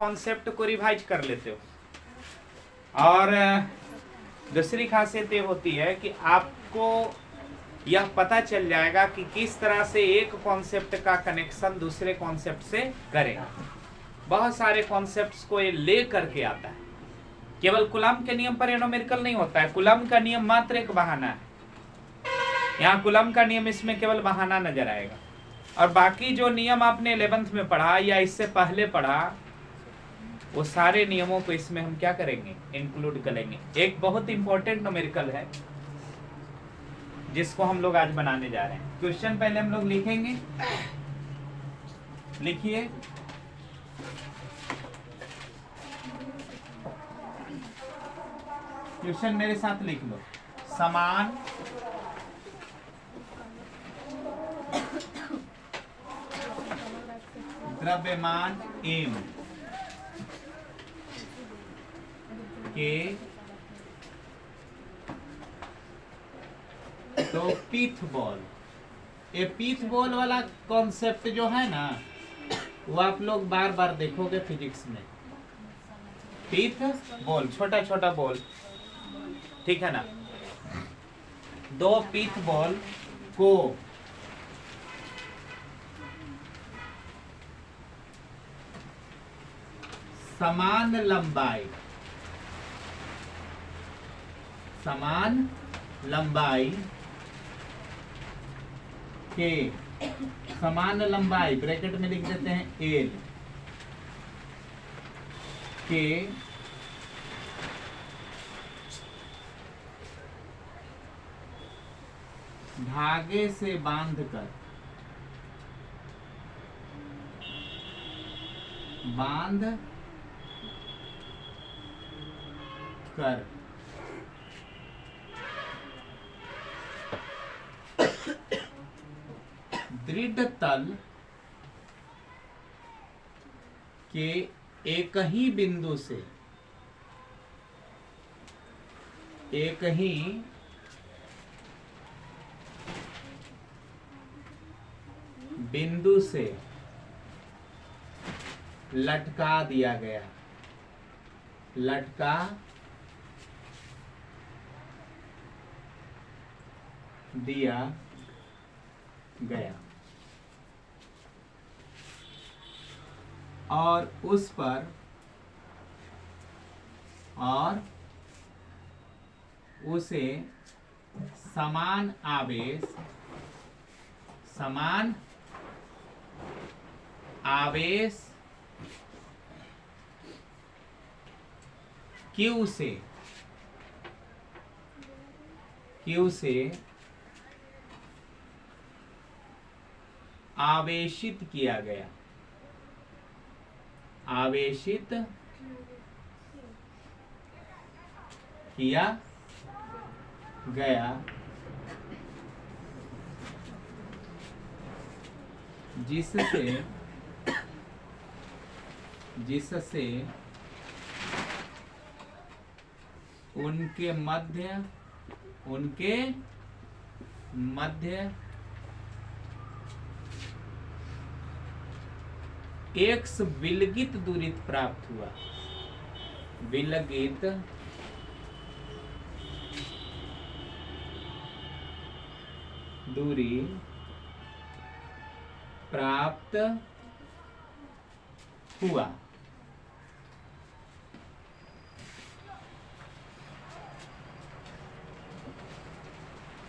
Concept को revise कर लेते हो। और दूसरी खासियत ये होती है कि आपको यह पता चल जाएगा कि किस तरह से एक कॉन्सेप्ट का कनेक्शन दूसरे कॉन्सेप्ट से करें। बहुत सारे कॉन्सेप्ट्स को ये ले करके आता है। केवल कूलम्ब के नियम पर न्यूमेरिकल नहीं होता है। कूलम्ब का नियम मात्र एक बहाना है। यहाँ कूलम्ब का नियम इसमें केवल बहाना नजर आएगा। और बाकी जो नियम आपने 11th में पढ़ा या इससे पहले पढ़ा, वो सारे नियमों को इसमें हम क्या करेंगे, इंक्लूड करेंगे। एक बहुत इंपॉर्टेंट न्यूमेरिकल है जिसको हम लोग आज बनाने जा रहे हैं। क्वेश्चन पहले हम लोग लिखेंगे। लिखिए, क्वेश्चन मेरे साथ लिख लो। समान द्रव्यमान एम के तो पीथ बॉल। ये पीथ बॉल वाला कॉन्सेप्ट जो है ना, वो आप लोग बार बार देखोगे फिजिक्स में। पीथ बॉल, छोटा छोटा बॉल, ठीक है ना। दो पीथ बॉल को समान लंबाई के समान लंबाई ब्रैकेट में लिख देते हैं एल के धागे से बांध कर दृढ़ तल के एक ही बिंदु से लटका दिया गया और उसे समान आवेश Q से आवेशित किया गया जिससे उनके मध्य एक्स विलगित दूरी प्राप्त हुआ। विलगित दूरी प्राप्त हुआ।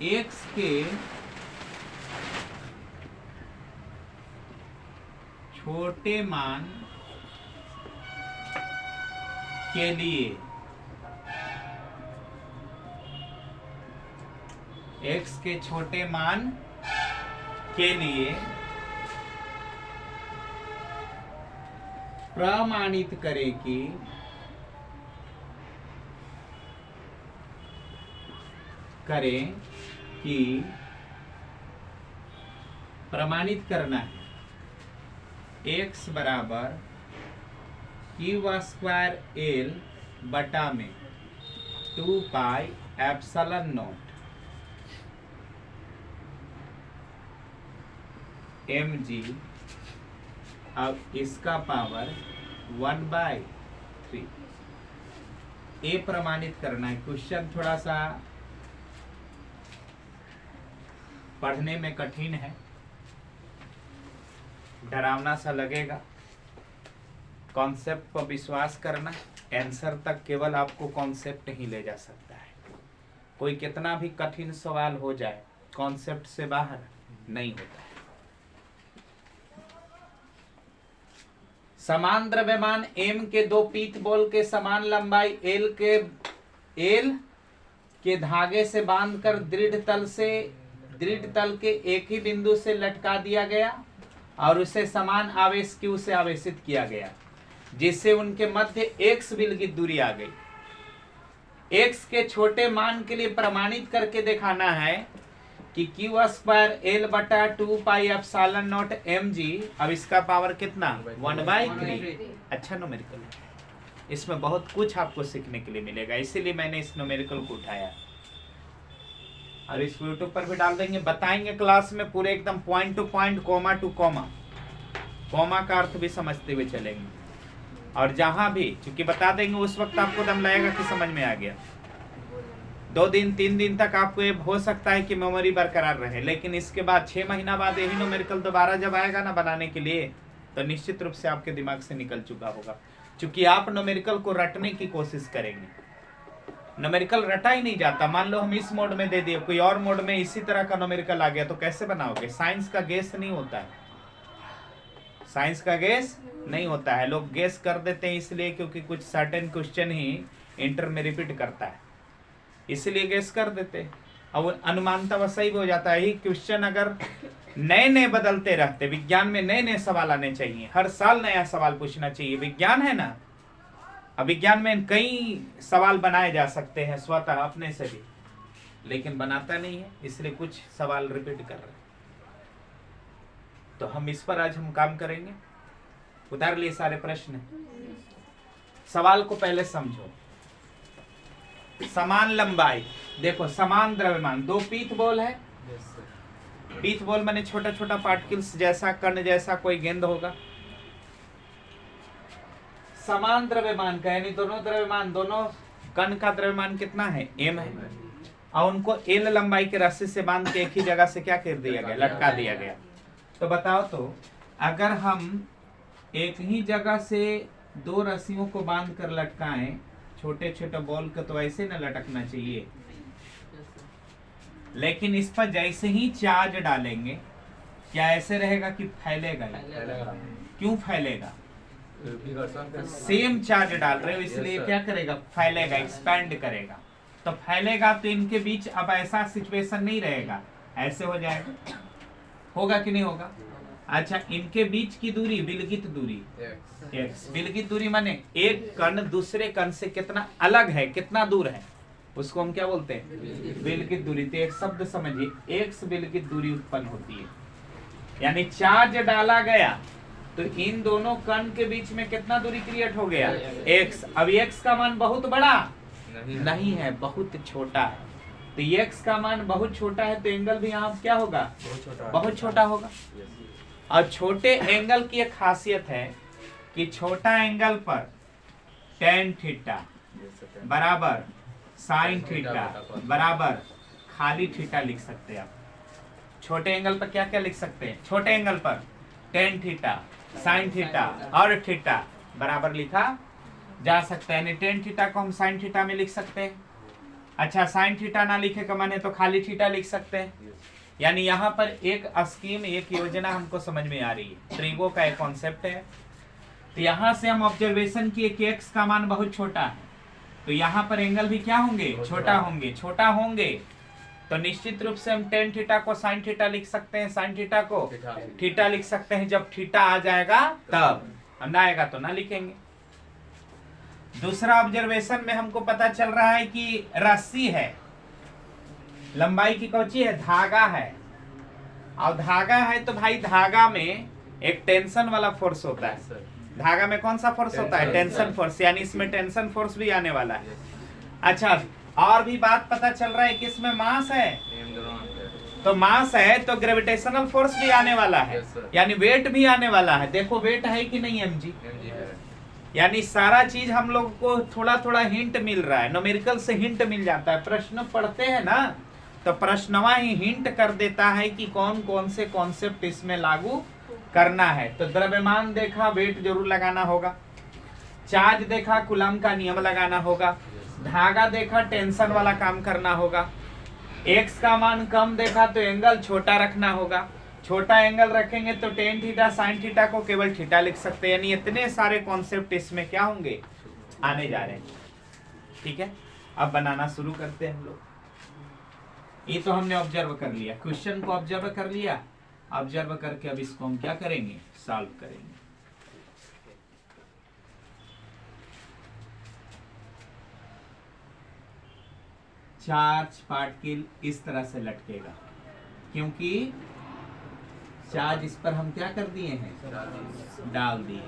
एक्स के छोटे मान के लिए प्रमाणित करें कि प्रमाणित करना है x बराबर Q² L बटा में 2 पाई एप्सिलॉन नॉट mg। अब इसका पावर 1/3। ए प्रमाणित करना है। क्वेश्चन थोड़ा सा पढ़ने में कठिन है, डरावना सा लगेगा। कॉन्सेप्ट पर विश्वास करना, आंसर तक केवल आपको कॉन्सेप्ट ही ले जा सकता है। कोई कितना भी कठिन सवाल हो जाए, कॉन्सेप्ट से बाहर नहीं होता है। समान द्रव्यमान m के दो पीठ बॉल के समान लंबाई l के धागे से बांधकर दृढ़ तल के एक ही बिंदु से लटका दिया गया और उसे समान आवेश q से आवेशित किया गया, जिससे उनके मध्य x विलगित दूरी आ गई। x के छोटे मान के लिए प्रमाणित करके दिखाना है कि q² L/2πε0 mg। अब इसका पावर कितना? 1/3। अच्छा न्यूमेरिकल है, इसमें बहुत कुछ आपको सीखने के लिए मिलेगा, इसीलिए मैंने इस न्यूमेरिकल को उठाया और इस यूट्यूब पर भी डाल देंगे। बताएंगे क्लास में पूरे एकदम point two point, comma two comma, comma का अर्थ भी समझते हुए चलेंगे। और जहां भी चूंकि बता देंगे उस वक्त आपको दम लगेगा कि समझ में आ गया। 2 दिन 3 दिन तक आपको ये हो सकता है कि मेमोरी बरकरार रहे, लेकिन इसके बाद 6 महीना बाद यही न्यूमेरिकल दोबारा जब आएगा ना बनाने के लिए, तो निश्चित रूप से आपके दिमाग से निकल चुका होगा। चूंकि आप न्यूमेरिकल को रटने की कोशिश करेंगे, न्यूमेरिकल रटा ही नहीं जाता। मान लो हम इस मोड में दे दिए, कोई और मोड में इसी तरह का न्यूमेरिकल आ गया, तो कैसे बनाओगे? साइंस का गेस नहीं होता है, साइंस का गेस नहीं होता है। लोग गेस कर देते हैं इसलिए क्योंकि कुछ सर्टेन क्वेश्चन ही इंटर में रिपीट करता है, इसलिए गेस कर देते हैं। अब अनुमानता वह सही भी हो जाता है। ही क्वेश्चन अगर नए नए बदलते रहते, विज्ञान में नए नए सवाल आने चाहिए, हर साल नया सवाल पूछना चाहिए। विज्ञान है ना, अब विज्ञान में कई सवाल बनाए जा सकते हैं स्वतः अपने से भी, लेकिन बनाता नहीं है, इसलिए कुछ सवाल रिपीट कर रहे हैं। तो हम इस पर आज हम काम करेंगे। उतार लिए सारे प्रश्न, सवाल को पहले समझो। समान लंबाई, देखो समान द्रव्यमान, 2 पीठ बॉल है। पीठ बॉल माने छोटा छोटा पार्टिकल्स जैसा, कण जैसा कोई गेंद होगा। समान द्रव्यमान का यानी दोनों द्रव्यमान, दोनों कण का द्रव्यमान कितना है? m है। और उनको l लंबाई के रस्सी से बांध के एक ही जगह से क्या कर दिया गया? लटका दिया गया। तो बताओ तो अगर हम एक ही जगह से 2 रस्सियों को बांध कर लटकाएं, छोटे छोटे बॉल को तो ऐसे न लटकना चाहिए, लेकिन इस पर जैसे ही चार्ज डालेंगे क्या ऐसे रहेगा कि फैलेगा? क्यों फैलेगा? सेम चार्ज डाल रहे हो इसलिए क्या करेगा? फैलेगा, एक्सपैंड करेगा। तो फैलेगा तो इनके बीच अब ऐसा सिचुएशन नहीं रहेगा, ऐसे हो जाएगा। होगा कि नहीं होगा? अच्छा, इनके बीच की दूरी विलगित दूरी x। विलगित दूरी माने एक कण दूसरे कण से कितना अलग है, कितना दूर है, उसको हम क्या बोलते हैं? विलगित दूरी। तो एक शब्द समझिए, x विलगित दूरी उत्पन्न होती है, यानी चार्ज डाला गया तो इन दोनों कण के बीच में कितना दूरी क्रिएट हो गया? x। अब x का मान बहुत बड़ा नहीं है, बहुत छोटा है। तो x का मान बहुत छोटा है तो एंगल भी यहाँ क्या होगा? बहुत छोटा होगा। और छोटे एंगल की एक खासियत है कि छोटा एंगल पर tan थीटा बराबर sin थीटा बराबर खाली थीटा लिख सकते हैं आप। छोटे एंगल पर क्या क्या लिख सकते हैं? छोटे एंगल पर tan थीटा, sin थीटा और थीटा बराबर लिखा जा सकता है। यानी tan थीटा को हम sin थीटा में लिख सकते हैं। अच्छा, sin थीटा ना लिखे का मन है तो खाली थीटा लिख सकते हैं। यानी यहाँ पर एक स्कीम, एक योजना हमको समझ में आ रही है। ट्रिगो का एक कॉन्सेप्ट है। तो यहाँ से हम ऑब्जर्वेशन किए कि x का मान बहुत छोटा है, तो यहाँ पर एंगल भी क्या होंगे? छोटा होंगे। छोटा होंगे तो निश्चित रूप से हम tan थीटा को sin थीटा लिख सकते हैं, sin थीटा को थीटा लिख सकते हैं। जब थीटा आ जाएगा तब, ना आएगा तो ना लिखेंगे। दूसरा ऑब्जर्वेशन में हमको पता चल रहा है कि रस्सी है, लंबाई की कौची है? धागा है। और धागा है तो भाई धागा में एक टेंशन वाला फोर्स होता है। धागा में कौन सा फोर्स होता है? Tension force. यानी इसमें टेंशन फोर्स भी आने वाला है। अच्छा, और भी बात पता चल रहा है कि इसमें मास है, तो मास है तो ग्रेविटेशनल फोर्स भी आने वाला है, यानी वेट भी आने वाला है। देखो वेट है कि नहीं mg? यानी सारा चीज हम लोग को थोड़ा थोड़ा हिंट मिल रहा है, न्यूमेरिकल से हिंट मिल जाता है। प्रश्न पढ़ते हैं ना तो प्रश्नवा ही हिंट कर देता है कि कौन कौन से कॉन्सेप्ट इसमें लागू करना है। तो द्रव्यमान देखा, वेट जरूर लगाना होगा। चार्ज देखा, कूलम का नियम लगाना होगा। धागा देखा, टेंशन वाला काम करना होगा। एक्स का मान कम देखा तो एंगल छोटा रखना होगा। छोटा एंगल रखेंगे तो टेन थीटा साइन थीटा को केवल थीटा लिख सकते हैं। यानी इतने सारे कॉन्सेप्ट इसमें क्या होंगे, आने जा रहे हैं। ठीक है, अब बनाना शुरू करते हैं हम लोग। ये तो हमने ऑब्जर्व कर लिया, क्वेश्चन को ऑब्जर्व कर लिया। ऑब्जर्व करके अब इसको हम क्या करेंगे, सॉल्व करेंगे। चार्ज पार्टिकल इस तरह से लटकेगा क्योंकि चार्ज इस पर हम क्या कर दिए हैं, डाल दिए।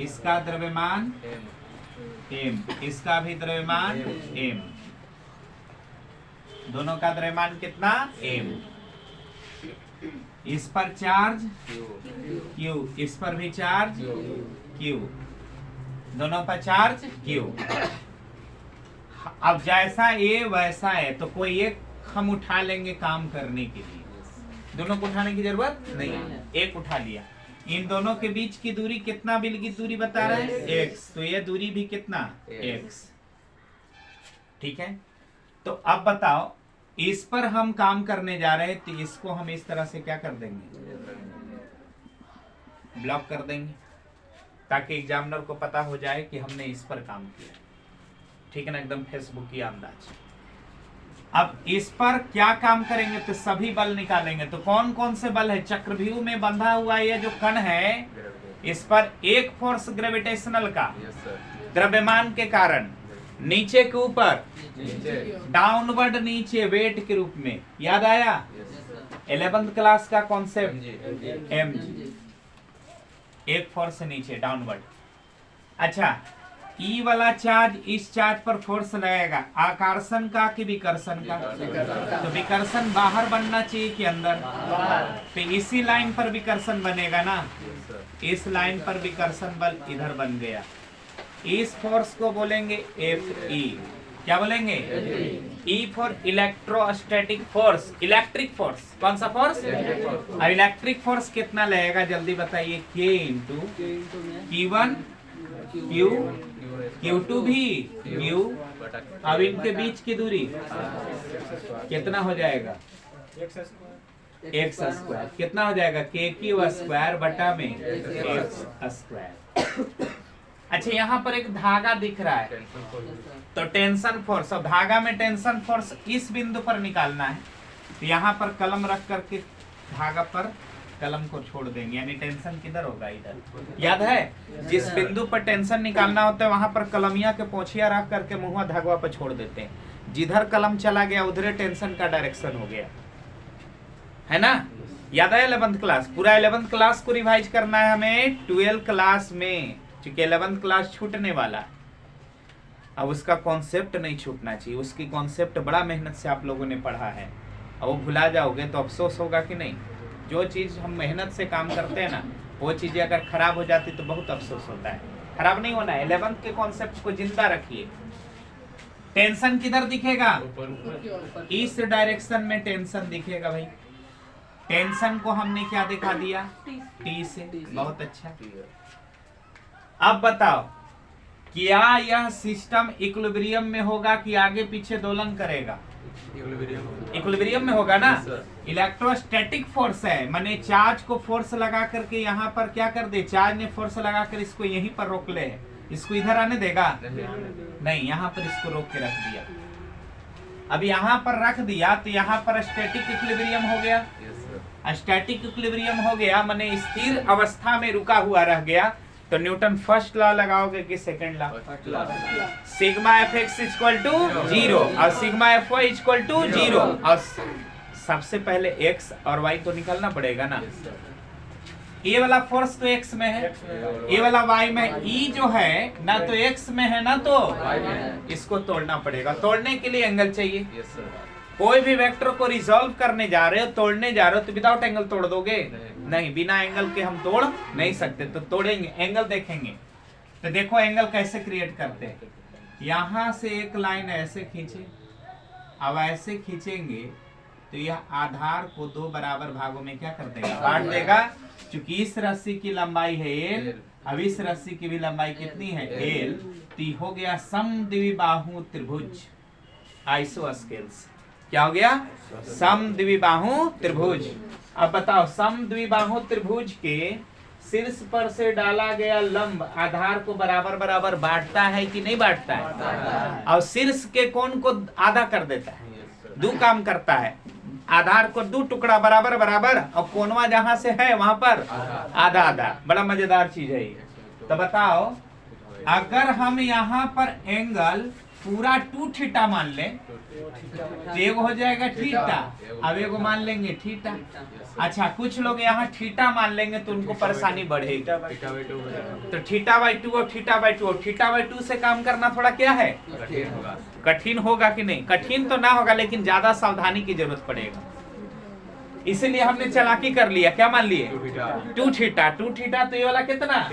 इसका द्रव्यमान m, इसका भी द्रव्यमान m, दोनों का द्रव्यमान कितना m। इस पर चार्ज q, इस पर भी चार्ज q, दोनों पर चार्ज q। अब जैसा a वैसा है तो कोई एक हम उठा लेंगे काम करने के लिए, दोनों को उठाने की जरूरत नहीं, एक उठा लिया। इन दोनों के बीच की दूरी कितना बिल की दूरी बता रहा है, x, तो ये दूरी भी कितना, x। ठीक है, तो अब बताओ इस पर हम काम करने जा रहे हैं तो इसको हम इस तरह से क्या कर देंगे, ब्लॉक कर देंगे, ताकि एग्जामिनर को पता हो जाए कि हमने इस पर काम किया। ठीक है ना, एकदम फेसबुक की अंदाज। अब इस पर क्या काम करेंगे तो सभी बल निकालेंगे। तो कौन कौन से बल है, चक्रव्यूह में बंधा हुआ ये जो कण है, इस पर एक फोर्स ग्रेविटेशनल का द्रव्यमान के कारण नीचे के ऊपर, डाउनवर्ड नीचे वेट के रूप में। याद आया 11th क्लास का कॉन्सेप्ट mg, एक फोर्स नीचे डाउनवर्ड। अच्छा, ई वाला चार्ज इस चार्ज पर फोर्स लगाएगा, आकर्षण का कि विकर्षण का, तो विकर्षण बाहर बनना चाहिए कि अंदर, तो इसी लाइन पर विकर्षण बनेगा ना, इस लाइन पर विकर्षण बल इधर बन गया। इस फोर्स को बोलेंगे Fe, क्या बोलेंगे, E for electrostatic force, electric force. कौन सा फोर्स, और इलेक्ट्रिक फोर्स कितना लगेगा जल्दी बताइए, K इंटू Q1 Q2 भी Q, अब इनके बीच की दूरी कितना हो जाएगा, x स्क्वायर। कितना हो जाएगा, KQ स्क्वायर बटा में x स्क्वायर। अच्छा, यहाँ पर एक धागा दिख रहा है तो टेंशन फोर्स, अब धागा में टेंशन फोर्स इस बिंदु पर निकालना है। तो यहाँ पर कलम रख करके धागा पर कलम को छोड़ देंगे, यानी टेंशन किधर होगा, इधर। याद है, जिस बिंदु पर टेंशन निकालना होता है वहां पर कलमिया के पोछिया रख करके मुंह धागवा पर छोड़ देते हैं। जिधर कलम चला गया उधर टेंशन का डायरेक्शन हो गया, है ना। याद है 11th क्लास, पूरा 11th क्लास को रिवाइज करना है हमें 12th क्लास में, क्योंकि 11th क्लास छूटने वाला है। अब उसका कॉन्सेप्ट नहीं छूटना चाहिए, उसकी कॉन्सेप्ट बड़ा मेहनत से आप लोगों ने पढ़ा है, और वो भुला जाओगे तो अफसोस होगा कि नहीं। जो चीज हम मेहनत से काम करते हैं ना, वो चीजें अगर खराब हो जाती तो बहुत अफसोस होता है। खराब नहीं होना है, 11th के कॉन्सेप्ट को जिंदा रखिए। टेंशन किधर दिखेगा, इस डायरेक्शन में टेंशन दिखेगा भाई। टेंशन को हमने क्या दिखा दिया, T से, बहुत अच्छा। अब बताओ क्या यह सिस्टम इक्विलिब्रियम में होगा कि आगे पीछे दोलन करेगा, इक्विलिब्रियम में होगा ना। इलेक्ट्रोस्टैटिक फोर्स है, माने चार्ज को फोर्स लगा करके यहाँ पर क्या कर दे, चार्ज ने फोर्स लगा कर इसको यहीं पर रोक ले, इसको इधर आने देगा नहीं, यहाँ पर इसको रोक के रख दिया। अब यहाँ पर रख दिया तो यहाँ पर स्टैटिक इक्विलिब्रियम हो गया, स्टैटिक इक्विलिब्रियम हो गया माने स्थिर अवस्था में रुका हुआ रह गया। तो न्यूटन फर्स्ट लॉ लगाओगे कि second law, sigma F X equal to 0 और sigma F Y equal to 0, और सबसे पहले x और y तो निकालना पड़ेगा ना। ये वाला फोर्स तो x में है, ये वाला y में, E जो है ना तो x में है ना तो इसको तोड़ना पड़ेगा। तोड़ने के लिए एंगल चाहिए। कोई भी वेक्टर को रिजॉल्व करने जा रहे हो, तोड़ने जा रहे हो, तो विदाउट एंगल तोड़ दोगे नहीं, बिना एंगल के हम तोड़ नहीं सकते। तो तोड़ेंगे, एंगल देखेंगे। तो देखो एंगल कैसे क्रिएट करते हैं। यहां से एक लाइन ऐसे खींचे, अब ऐसे खींचेंगे तो यह आधार को दो बराबर भागों में क्या कर देगा, बांट देगा। चूंकि इस रस्सी की लंबाई है एल, अब इस रस्सी की भी लंबाई कितनी है एल, तो हो गया समद्विबाहु त्रिभुज आइसोस्केल्स। क्या हो गया, समद्विबाहु त्रिभुज। अब बताओ समद्विबाहु त्रिभुज के शीर्ष पर से डाला गया लंब आधार को बराबर बराबर बांटता है कि नहीं बांटता है? और शीर्ष के कोण को आधा कर देता है, दो काम करता है। आधार को दो टुकड़ा बराबर बराबर और कोनवा जहां से है वहां पर आधा आधा। बड़ा मजेदार चीज है ये। तो बताओ अगर हम यहाँ पर एंगल पूरा 2 थीटा मान लें तो एक हो जाएगा थीटा, अब एगो मान लेंगे थीटा। अच्छा कुछ लोग यहाँ थीटा मान लेंगे तो उनको परेशानी बढ़ेगी। तो थीटा बाई 2 और थीटा बाई 2 और थीटा बाई 2 से काम करना थोड़ा क्या है, कठिन होगा कि नहीं? कठिन तो ना होगा लेकिन ज्यादा सावधानी की जरूरत पड़ेगा। इसीलिए हमने चालाकी कर लिया, क्या मान लिए 2 थीटा। 2 थीटा तो ये वाला कितना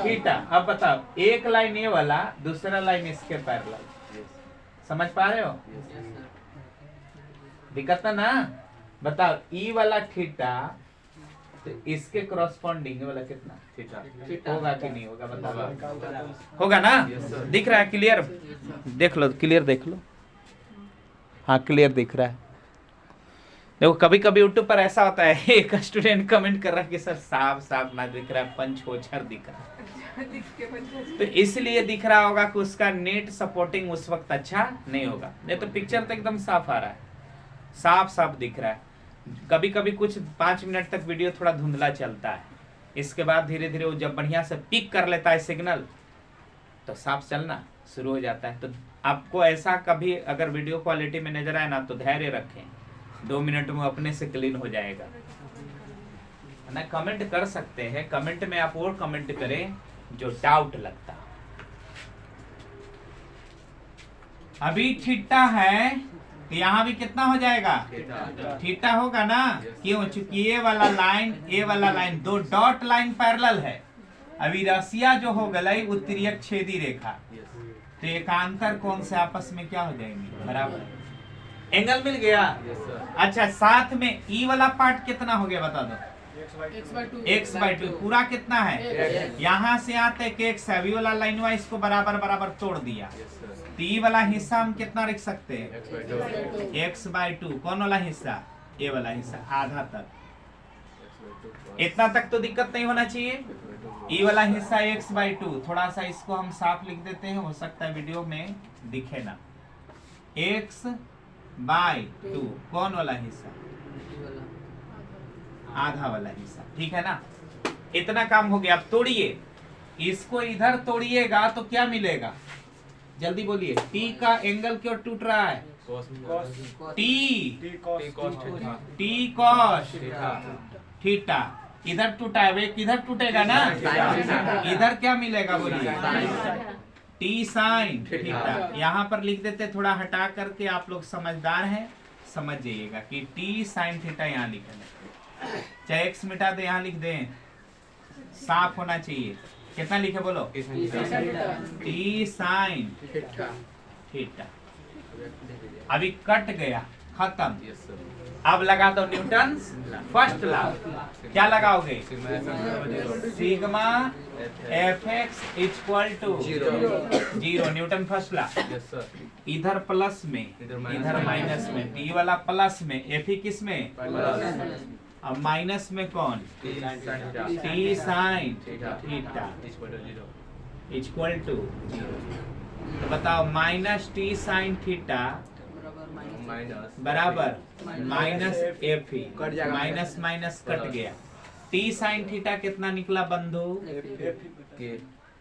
थीटा। अब बताओ एक लाइन ये वाला, दूसरा लाइन इसके पैरेलल, समझ पा रहे हो? दिक्कत ना? बताओ ई वाला थीटा तो इसके क्रॉसपॉन्डिंग वाला कितना थीटा होगा कि नहीं होगा? बताओ होगा ना? दिख रहा है क्लियर? देख लो क्लियर, देख लो। हाँ क्लियर दिख रहा है। देखो कभी कभी यूट्यूब पर ऐसा होता है, एक स्टूडेंट कमेंट कर रहा है कि सर साफ साफ ना दिख रहा है, पंचोछर दिख रहा है। तो इसलिए दिख रहा होगा कि उसका नेट सपोर्टिंग उस वक्त अच्छा नहीं होगा, नहीं तो पिक्चर तो एकदम साफ आ रहा है, साफ साफ दिख रहा है। कभी कभी कुछ 5 मिनट तक वीडियो थोड़ा धुंधला चलता है, इसके बाद धीरे धीरे वो जब बढ़िया से पिक कर लेता है सिग्नल तो साफ चलना शुरू हो जाता है। तो आपको ऐसा कभी अगर वीडियो क्वालिटी में नजर आए ना तो धैर्य रखें, 2 मिनट में अपने से क्लीन हो जाएगा ना। कमेंट कर सकते हैं, कमेंट में आप और कमेंट करें जो डाउट लगता। अभी थीटा है तो यहाँ भी कितना हो जाएगा थीटा होगा ना? क्यों? चूंकि ये वाला लाइन 2 डॉट लाइन पैरेलल है। अभी रसिया जो हो गई वो तिर्यक छेदी रेखा, तो एकांतर कोण से आपस में क्या हो जाएंगे बराबर, एंगल मिल गया। अच्छा साथ में ई वाला पार्ट कितना हो गया बता दो, x/2 पूरा कितना है, यहाँ से यहाँ तक x है। वाला लाइन वाइज को बराबर बराबर तोड़ दिया, तो ई वाला हिस्सा हम कितना रख सकते हैं x/2। कौन वाला हिस्सा? ये वाला हिस्सा आधा तक, इतना तक तो दिक्कत नहीं होना चाहिए। ई वाला हिस्सा x/2, थोड़ा सा इसको हम साफ लिख देते हैं, हो सकता है वीडियो में दिखे ना। x/2 कौन वाला हिस्सा? आधा वाला हिस्सा, ठीक है ना? इतना काम हो गया। अब तोड़िए, इसको इधर तोड़िएगा तो क्या मिलेगा, जल्दी बोलिए। टी का एंगल क्यों टूट रहा है? T cos theta. इधर टूटा है, किधर टूटेगा ना? इधर क्या मिलेगा बोलिए, टी साइन थीटा। यहाँ पर लिख देते, थोड़ा हटा करके, आप लोग समझदार हैं समझ जाइएगा कि टी साइन थीटा यहाँ लिखना, चाहे एक्स मिटा दे यहाँ लिख दें, साफ होना चाहिए। कितना लिखे बोलो, टी साइन थीटा। अभी कट गया, खत्म। अब लगा दो न्यूटन फर्स्ट लॉ। क्या लगाओगे? Sigma Fx = 0, Newton first law. इधर प्लस में इधर माइनस में, टी वाला प्लस में, F किस में? अब माइनस में कौन? T sine theta equal to 0। तो बताओ माइनस टी साइन थीटा बराबर माइनस एफ ही, माइनस माइनस कट गया। टी साइन थीटा कितना निकला बंधु?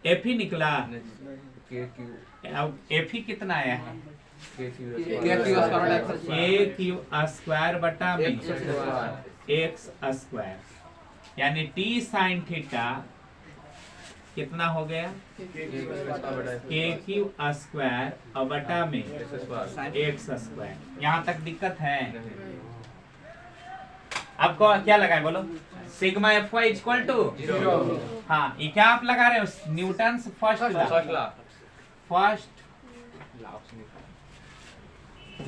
एफ ही निकला। अब एफ ही कितना आया है? के क्यू स्क्वायर बटा एक्स स्क्वायर, यानी टी साइन थीटा कितना हो गया? के क्यू स्क्वायर और बटा में एक्स स्क्वायर। यहाँ तक दिक्कत है? अब क्या लगाए बोलो? Sigma F Y equal to 0। हाँ, ये क्या आप लगा रहे हो? Newton first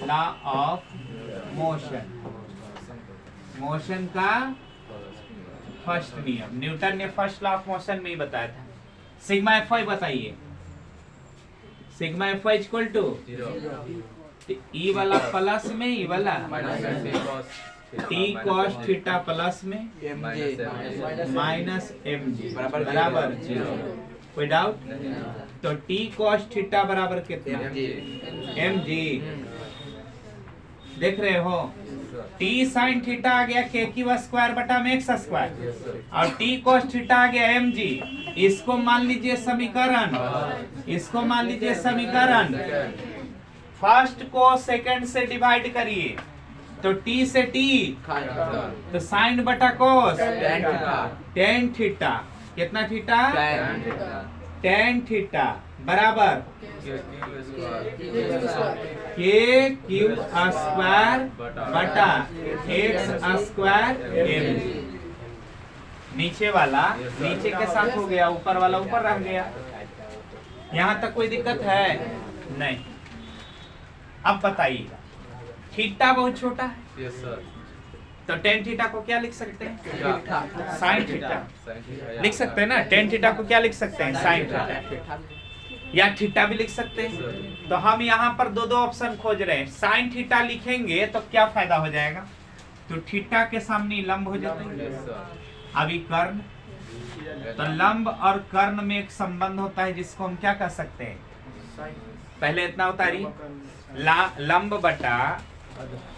law of motion, motion का फर्स्ट नियम न्यूटन ने फर्स्ट लॉ ऑफ मोशन में ही बताया था। सिग्मा एफ वाई बताइए। Sigma F Y equal to E वाला प्लस में, ई वाला टी कॉस थीटा प्लस में माइनस एम जी बराबर 0। कोई डाउट? तो टी कॉस थीटा बराबर कितना? M G. देख रहे हो, टी साइन थीटा आ गया के क्यू स्क्वायर बटा में एक्स स्क्वायर, और टी कॉस थीटा आ गया एम जी। इसको मान लीजिए समीकरण, इसको मान लीजिए समीकरण। फर्स्ट को सेकंड से डिवाइड करिए, तो टी से टी, तो साइन बटा कोस टेन थीटा। कितना थीटा? टेन थीटा बराबर के क्यू स्क्वायर बटा एक्स स्क्वायर एम जी। नीचे वाला नीचे के साथ हो गया, ऊपर वाला ऊपर रह गया। यहाँ तक कोई दिक्कत है? नहीं। अब बताइए, थीटा बहुत छोटा है। Yes sir. तो टेन थीटा को क्या लिख सकते हैं? साइन थीटा लिख सकते हैं ना। टेन थीटा को क्या लिख सकते हैं? साइन थीटा, या थीटा भी लिख सकते हैं। तो हम यहाँ पर दो ऑप्शन खोज रहे हैं। साइन थीटा लिखेंगे तो क्या फायदा हो जाएगा? तो थीटा के सामने लंब हो जाता है। अभी कर्ण, तो लंब और कर्ण में एक संबंध होता है जिसको हम क्या कह सकते हैं? पहले इतना उतारी, लंब बटा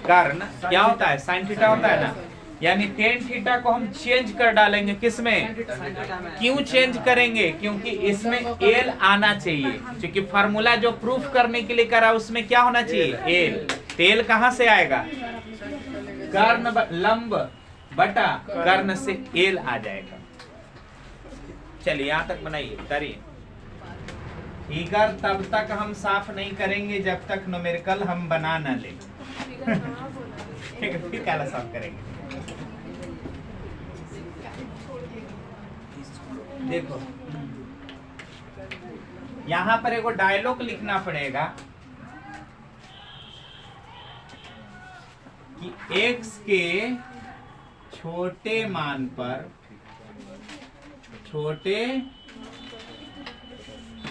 कर्ण क्या होता है? साइन थीटा होता है ना। यानी टेन थीटा को हम चेंज कर डालेंगे किसमें? क्यों चेंज करेंगे? क्योंकि इसमें एल आना चाहिए। क्योंकि फार्मूला जो प्रूफ करने के लिए करा उसमें क्या होना चाहिए? एल। तेल कहां से आएगा? कर्ण लंब बटा कर्ण से एल आ जाएगा। चलिए यहां तक बनाइए, करिए। फिगर तब तक हम साफ नहीं करेंगे जब तक न्यूमेरिकल हम बना न लें। फिर क्या साफ करेंगे? देखो, यहां पर एगो डायलॉग लिखना पड़ेगा कि x के छोटे मान पर, छोटे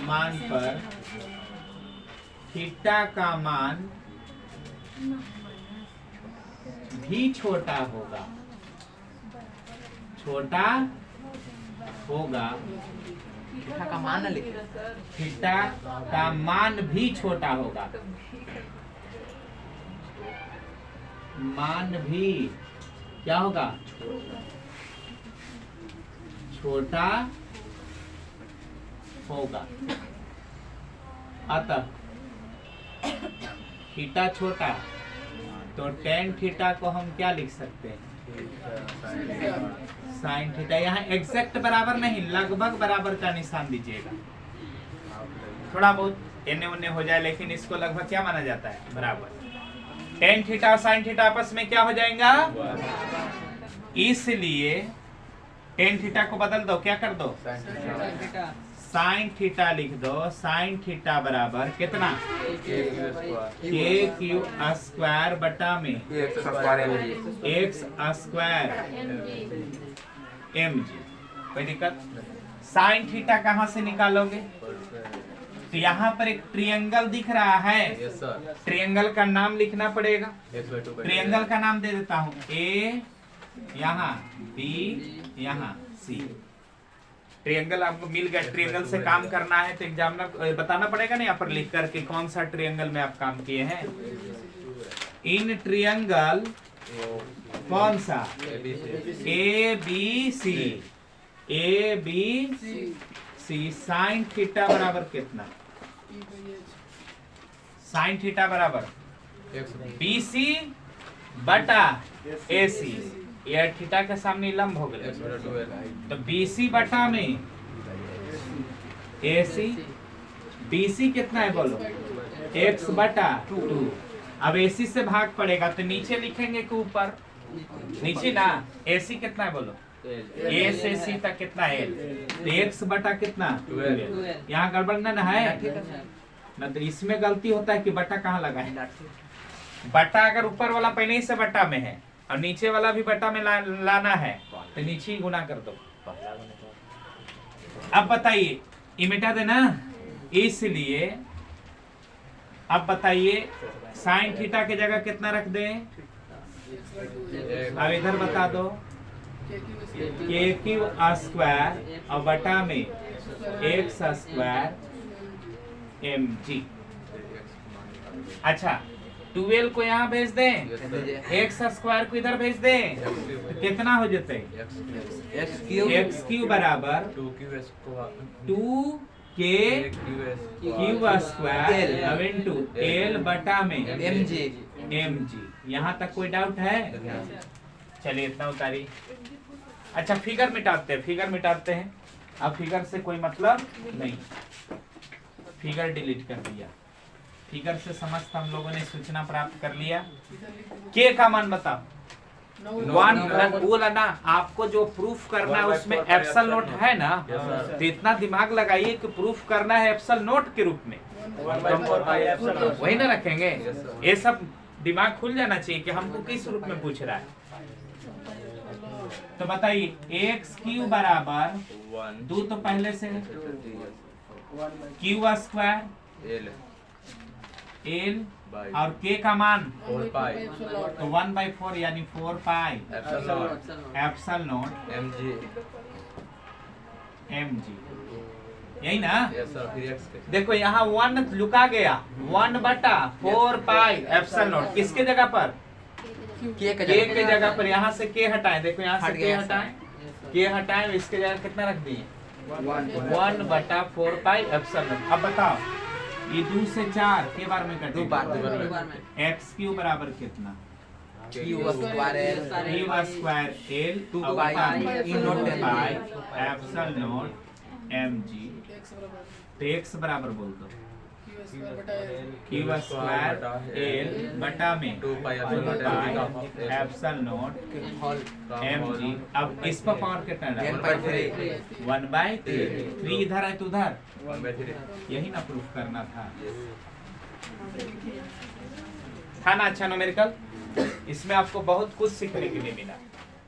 मान पर थीटा का मान भी छोटा होगा, छोटा होगा। थीटा का मान न लिखे, थीटा का मान भी छोटा होगा। मान भी क्या होगा? छोटा होगा। अतः थीटा छोटा, तो टेन थीटा को हम क्या लिख सकते हैं? Sine theta. यहाँ एग्जैक्ट बराबर नहीं, लगभग बराबर का निशान दीजिएगा। थोड़ा बहुत एने ओने हो जाए, लेकिन इसको लगभग क्या माना जाता है? बराबर। टेन थीटा और साइन थीटा आपस में क्या हो जाएगा? इसलिए टेन थीटा को बदल दो, क्या कर दो? साइन थीटा लिख दो। साइन थीटा बराबर कितना? के क्यू स्क्वायर बटा में एक्स स्क्वायर एम जी। कोई दिक्कत? साइन थीटा कहाँ से निकालोगे? तो यहाँ पर एक ट्रायंगल दिख रहा है। ट्रायंगल का नाम लिखना पड़ेगा। ट्रायंगल का नाम दे देता हूँ, ए यहाँ, बी यहाँ, सी। ट्रायंगल आपको मिल गया। ट्रायंगल से काम करना है तो एग्जामिनर बताना पड़ेगा ना यहाँ पर लिख करके कौन सा ट्रायंगल में आप काम किए हैं। इन ट्रायंगल कौन सा? A B C. A B C. Sine theta बराबर कितना? साइन थीटा बराबर बी सी बटा ए सी। ये थीटा के सामने लंब हो गए, तो बी सी बटा में ए सी। बी सी कितना है बोलो? एक्स बटा 2। अब ए सी से भाग पड़ेगा तो नीचे लिखेंगे कि ऊपर? नीचे ना। ए सी कितना है बोलो? ए से सी तक कितना एल, तो एक्स बटा कितना 12। यहाँ गड़बड़ ना है ना, तो इसमें गलती होता है कि बटा कहाँ लगा है। बटा अगर ऊपर वाला पहले ही से बटा में है और नीचे वाला भी बटा में लाना है तो नीचे ही गुना कर दो। अब बताइए, ये मिटा देना, इसलिए अब बताइए साइन थीटा की जगह कितना रख दें। अब इधर बता दो के क्यू स्क्वायर और बटा में एक्स स्क्वायर एम जी। अच्छा 12 को यहाँ भेज दें, एक्स स्क्वायर को इधर भेज दें, तो कितना हो जाते हैं एक्स क्यू बराबर 2 के क्यू स्क्वायर इंटू एल बटा में एम जी। यहाँ तक कोई डाउट है? चलिए इतना उतारी। अच्छा फिगर मिटाते हैं। अब फिगर से कोई मतलब नहीं, फिगर डिलीट कर दिया। फिगर से समस्त हम लोगों ने सूचना प्राप्त कर लिया। के का मान बताओ। वन बोला ना, आपको जो प्रूफ करना है उसमें एप्सल नोट है ना, तो इतना दिमाग लगाइए कि प्रूफ करना है एप्सल नोट के रूप में, वही ना रखेंगे। ये सब दिमाग खुल जाना चाहिए कि हमको किस रूप में पूछ रहा है। तो बताइए एक्स क्यू बराबर 2 तो पहले से क्यू स्क्वायर एल और के का मान तो 1/4 यानी 4 पाई एप्सल नोट एम जी, यही ना। देखो यहाँ 1 लुका गया, 1/4 पाई एप्सल नोट किसके जगह पर, के के जगह पर। यहाँ से के हटाएं, देखो यहाँ से के हटाएं, के हटाएं, इसके जगह कितना रख दिए 1/4 पाई एप्सल नोट। अब बताओ ये 2 से 4 के बार में कटे, 2 बार एक्स क्यू बराबर कितना क्यू स्क्वायर एल 2 पाई एप्सल नोट एम जी। तो एक्स बराबर बोल दो क्यू स्क्वायर एल बटा में 2 पाई एप्सल नोट एम जी। अब इस पर पावर कितना है 1/3 इधर है तो उधर 1/3, यही ना प्रूफ करना था ना। अच्छा न्यूमेरिकल, इसमें आपको बहुत कुछ सीखने के लिए मिला।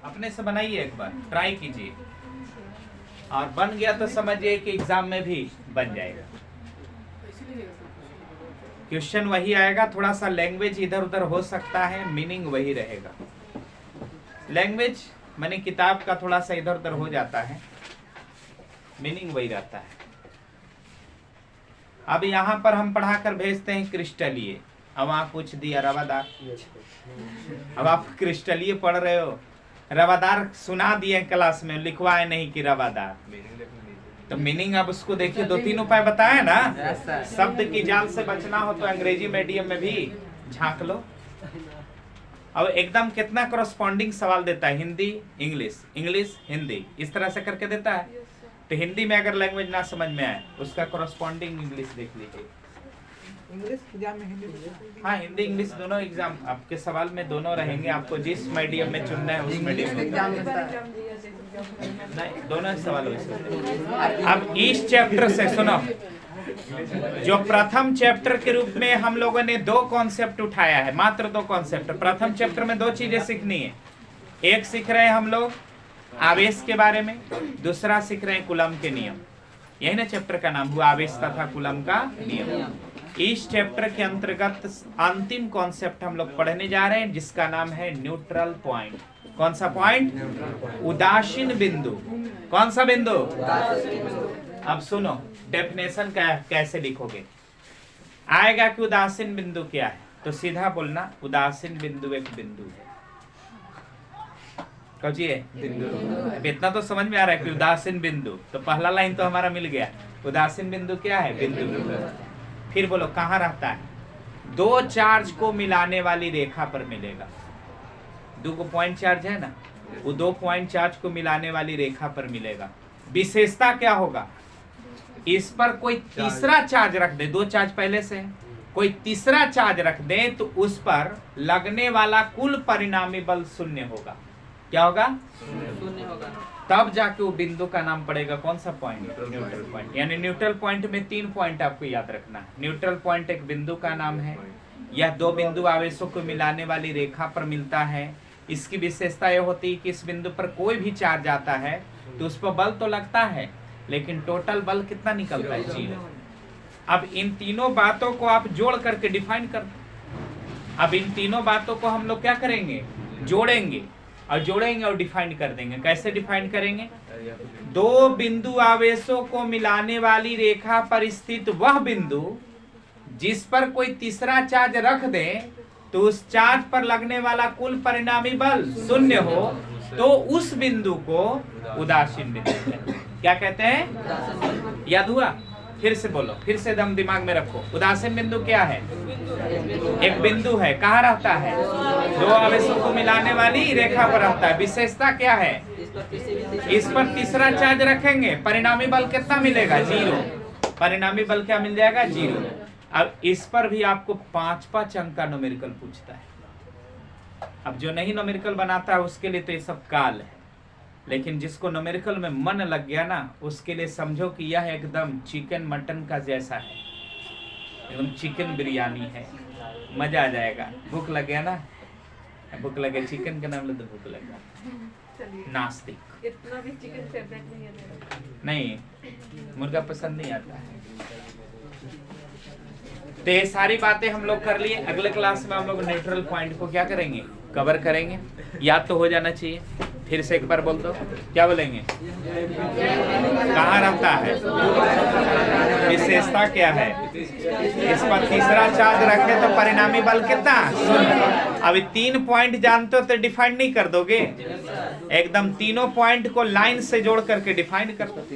अपने से बनाइए, एक बार ट्राई कीजिए, और बन गया तो समझिए कि एग्जाम में भी बन जाएगा। क्वेश्चन वही आएगा, थोड़ा सा लैंग्वेज इधर उधर हो सकता है, मीनिंग वही रहेगा। लैंग्वेज माने किताब का थोड़ा सा इधर उधर हो जाता है, मीनिंग वही रहता है। अब यहाँ पर हम पढ़ाकर भेजते हैं क्रिस्टलीय, अब वहाँ पूछ दिया रवादार। अब आप क्रिस्टलीय पढ़ रहे हो, रवादार सुना दिए क्लास में, लिखवाए नहीं कि रवादार, तो मीनिंग अब उसको देखिए। 2-3 उपाय बताया ना, शब्द की जाल से बचना हो तो अंग्रेजी मीडियम में भी झांक लो। अब एकदम कितना करस्पॉन्डिंग सवाल देता है, हिंदी इंग्लिश, इंग्लिश हिंदी, इस तरह से करके देता है। तो हिंदी में अगर लैंग्वेज ना समझ में आए, उसका करस्पॉन्डिंग इंग्लिश देख लीजिए। इंग्लिश एग्जाम में हिंदी, हाँ हिंदी इंग्लिश दोनों एग्जाम आपके सवाल में दोनों रहेंगे। आपको जिस मीडियम में चुनना है उस मीडियम में नहीं, दोनों सवाल वैसे। अब इस चैप्टर से सुनो, जो प्रथम चैप्टर के रूप में हम लोगों ने 2 कॉन्सेप्ट उठाया है, मात्र 2 कॉन्सेप्ट। प्रथम चैप्टर में 2 चीजें सीखनी है। एक सीख रहे हैं हम लोग आवेश के बारे में, दूसरा सीख रहे हैं कूलम के नियम। यही ना चैप्टर का नाम हुआ, आवेश तथा कूलम का नियम। इस चैप्टर के अंतर्गत अंतिम कॉन्सेप्ट हम लोग पढ़ने जा रहे हैं, जिसका नाम है न्यूट्रल पॉइंट। कौन सा पॉइंट? उदासीन बिंदु। कौन सा बिंदु? अब सुनो डेफिनेशन कैसे लिखोगे। आएगा कि उदासीन बिंदु क्या है, तो सीधा बोलना उदासीन बिंदु एक बिंदु है। कहिए अब इतना तो समझ में आ रहा है कि उदासीन बिंदु, तो पहला लाइन तो हमारा मिल गया। उदासीन बिंदु क्या है? बिंदु। फिर बोलो कहाँ रहता है? 2 चार्ज को मिलाने वाली रेखा पर मिलेगा। 2 पॉइंट चार्ज है ना, वो 2 पॉइंट चार्ज को मिलाने वाली रेखा पर मिलेगा। विशेषता क्या होगा? इस पर कोई तीसरा चार्ज रख दे, 2 चार्ज पहले से है, कोई तीसरा चार्ज रख दे तो उस पर लगने वाला कुल परिणामी बल 0 होगा। क्या होगा? शून्य होगा। तब जाके वो बिंदु का नाम पड़ेगा कौन सा पॉइंट? Neutral point. यानी न्यूट्रल पॉइंट में 3 पॉइंट आपको याद रखना है। न्यूट्रल पॉइंट एक बिंदु का नाम है, यह दो बिंदु आवेशों को मिलाने वाली रेखा पर मिलता है। इसकी विशेषता यह होती है कि इस बिंदु पर कोई भी चार्ज आता है तो उस पर बल तो लगता है, लेकिन टोटल बल कितना निकलता है? 0। अब इन तीनों बातों को आप जोड़ करके डिफाइन कर, अब इन तीनों बातों को हम लोग क्या करेंगे? जोड़ेंगे और डिफाइन कर देंगे। कैसे डिफाइन करेंगे? दो बिंदु आवेशों को मिलाने वाली रेखा पर स्थित वह बिंदु जिस पर कोई तीसरा चार्ज रख दे तो उस चार्ज पर लगने वाला कुल परिणामी बल 0 हो तो उस बिंदु को उदासीन बिंदु कहते हैं। क्या कहते हैं? याद हुआ? फिर से बोलो, फिर से दम दिमाग में रखो। उदासीन बिंदु क्या है? एक बिंदु है, कहाँ रहता है? दो आवेशों को मिलाने वाली रेखा पर रहता है। विशेषता क्या है? इस पर तीसरा चार्ज रखेंगे, परिणामी बल कितना मिलेगा? 0। परिणामी बल क्या मिल जाएगा? 0। अब इस पर भी आपको 5 अंक का न्यूमेरिकल पूछता है। अब जो नहीं न्यूमेरिकल बनाता है उसके लिए तो ये सब काल है, लेकिन जिसको न्यूमेरिकल में मन लग गया ना, उसके लिए समझो कि यह एकदम चिकन मटन का जैसा है, एकदम चिकन बिरयानी है, मजा आ जाएगा। भूख लग गया ना? भूख लगे, चिकन का नाम ले तो भूख लगा। नास्तिक। इतना भी चिकन फेवरेट नहीं है मेरा। नहीं, मुर्गा पसंद नहीं आता है। तो ये सारी बातें हम लोग कर लिए। अगले क्लास में हम लोग न्यूट्रल पॉइंट को क्या करेंगे? कवर करेंगे। याद तो हो जाना चाहिए। फिर से एक बार बोल दो, क्या बोलेंगे? कहाँ रहता है? विशेषता क्या है? इस पर तीसरा चार्ज रखे तो परिणामी बल कितना? 0। अभी 3 पॉइंट जानते हो तो डिफाइन नहीं कर दोगे? एकदम तीनों पॉइंट को लाइन से जोड़ करके डिफाइन कर दो।